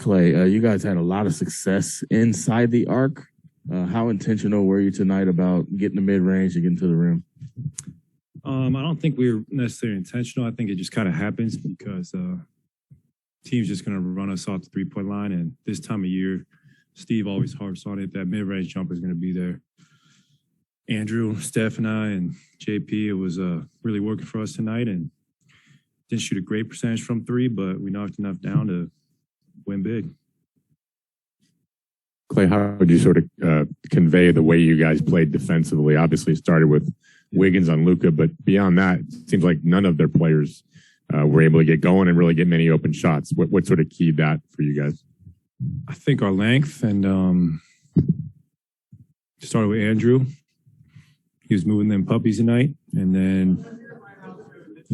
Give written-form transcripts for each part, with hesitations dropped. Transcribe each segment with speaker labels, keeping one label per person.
Speaker 1: Klay, you guys had a lot of success inside the arc. How intentional were you tonight about getting the mid-range and getting to the rim?
Speaker 2: I don't think we were necessarily intentional. I think it just kind of happens because team's just going to run us off the three-point line. And this time of year, Steve always harps on it, that mid-range jumper is going to be there. Andrew, Steph, and I, and JP, it was really working for us tonight. And didn't shoot a great percentage from three, but we knocked enough down to win big.
Speaker 3: Klay, how would you sort of convey the way you guys played defensively? Obviously, it started with Wiggins on Luka, but beyond that, it seems like none of their players were able to get going and really get many open shots. What sort of keyed that for you guys?
Speaker 2: I think our length and started with Andrew. He was moving them puppies tonight. And then,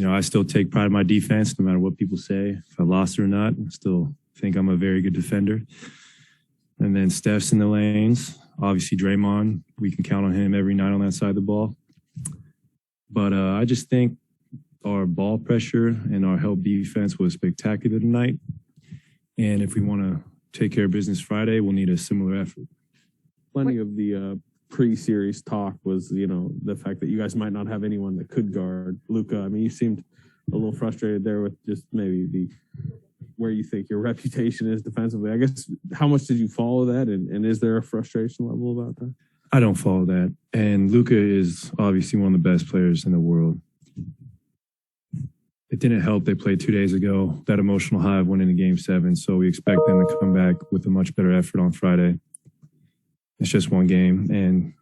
Speaker 2: I still take pride in my defense no matter what people say. If I lost it or not, I still think I'm a very good defender. And then Steph's in the lanes. Obviously, Draymond, we can count on him every night on that side of the ball. But I just think our ball pressure and our help defense was spectacular tonight. And if we want to take care of business Friday, we'll need a similar effort.
Speaker 4: Plenty of the pre-series talk was, the fact that you guys might not have anyone that could guard Luka. I mean, you seemed a little frustrated there with just maybe where you think your reputation is defensively. I guess, how much did you follow that? And is there a frustration level about that?
Speaker 2: I don't follow that. And Luka is obviously one of the best players in the world. It didn't help they played 2 days ago, that emotional high of winning the Game 7. So we expect them to come back with a much better effort on Friday. It's just one game, and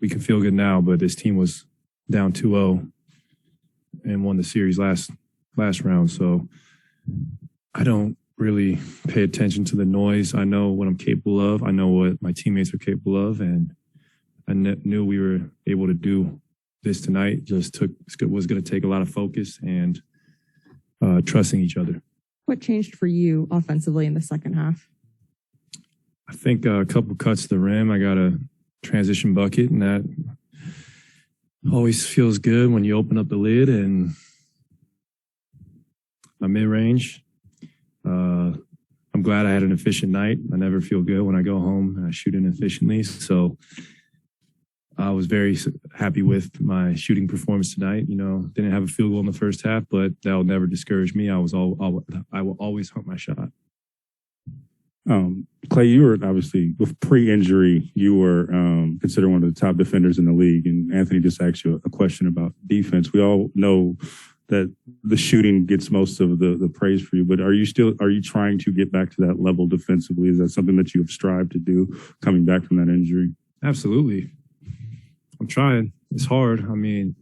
Speaker 2: we can feel good now, but this team was down 2-0 and won the series last round. So I don't really pay attention to the noise. I know what I'm capable of. I know what my teammates are capable of, and I knew we were able to do this tonight. Just was going to take a lot of focus and trusting each other.
Speaker 5: What changed for you offensively in the second half?
Speaker 2: I think a couple cuts to the rim. I got a transition bucket, and that always feels good when you open up the lid. And my mid-range, I'm glad I had an efficient night. I never feel good when I go home and I shoot inefficiently. So I was very happy with my shooting performance tonight. Didn't have a field goal in the first half, but that will never discourage me. I will always hunt my shot.
Speaker 6: Klay, you were obviously, with pre-injury, you were considered one of the top defenders in the league. And Anthony just asked you a question about defense. We all know that the shooting gets most of the praise for you, but are you trying to get back to that level defensively? Is that something that you have strived to do coming back from that injury?
Speaker 2: Absolutely. I'm trying. It's hard. I mean,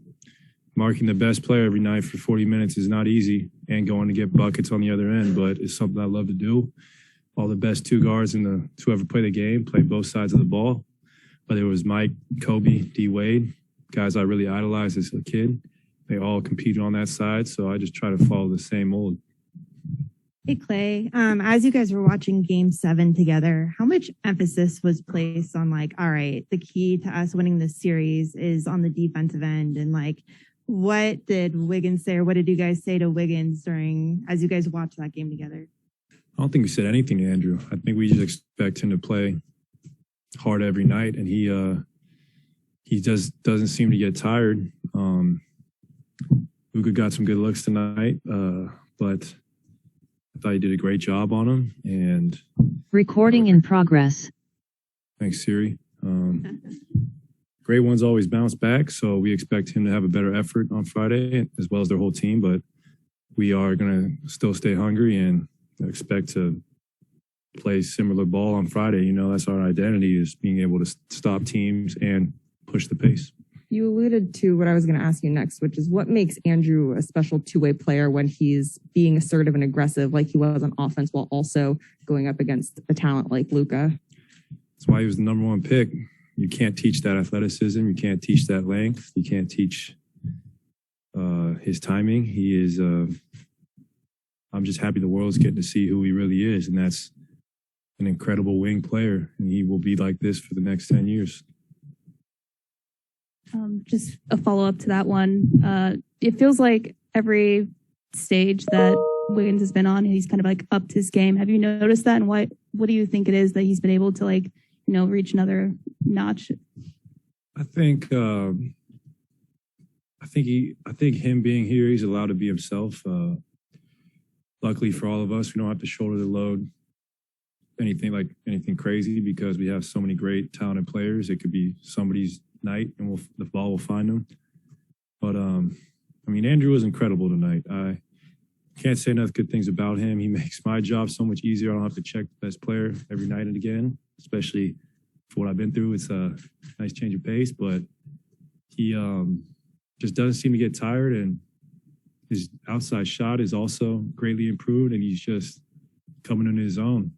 Speaker 2: marking the best player every night for 40 minutes is not easy, and going to get buckets on the other end, but it's something I love to do. All the best two guards to ever play the game play both sides of the ball. Whether it was Mike, Kobe, D. Wade, guys I really idolized as a kid, they all competed on that side. So I just try to follow the same mold.
Speaker 7: Hey, Klay, as you guys were watching Game 7 together, how much emphasis was placed on all right, the key to us winning this series is on the defensive end? And what did Wiggins say, or what did you guys say to Wiggins as you guys watched that game together?
Speaker 2: I don't think we said anything to Andrew. I think we just expect him to play hard every night, and he doesn't seem to get tired. Luka got some good looks tonight, but I thought he did a great job on him. And
Speaker 8: recording in progress.
Speaker 2: Thanks, Siri. Great ones always bounce back, so we expect him to have a better effort on Friday, as well as their whole team. But we are going to still stay hungry and expect to play similar ball on Friday. That's our identity, is being able to stop teams and push the pace.
Speaker 5: You alluded to what I was going to ask you next, which is what makes Andrew a special two-way player when he's being assertive and aggressive like he was on offense, while also going up against a talent like Luka?
Speaker 2: That's why he was the number one pick. You can't teach that athleticism. You can't teach that length. You can't teach his timing. He is I'm just happy the world's getting to see who he really is, and that's an incredible wing player, and he will be like this for the next 10 years.
Speaker 9: Just a follow-up to that one. It feels like every stage that Wiggins has been on, and he's kind of like upped his game. Have you noticed that? And what do you think it is that he's been able to like, reach another notch?
Speaker 2: I think him being here, he's allowed to be himself. Luckily for all of us, we don't have to shoulder the load anything crazy because we have so many great talented players. It could be somebody's night and the ball will find them. But Andrew was incredible tonight. I can't say enough good things about him. He makes my job so much easier. I don't have to check the best player every night and again, especially for what I've been through. It's a nice change of pace, but he just doesn't seem to get tired, and his outside shot is also greatly improved, and he's just coming into his own.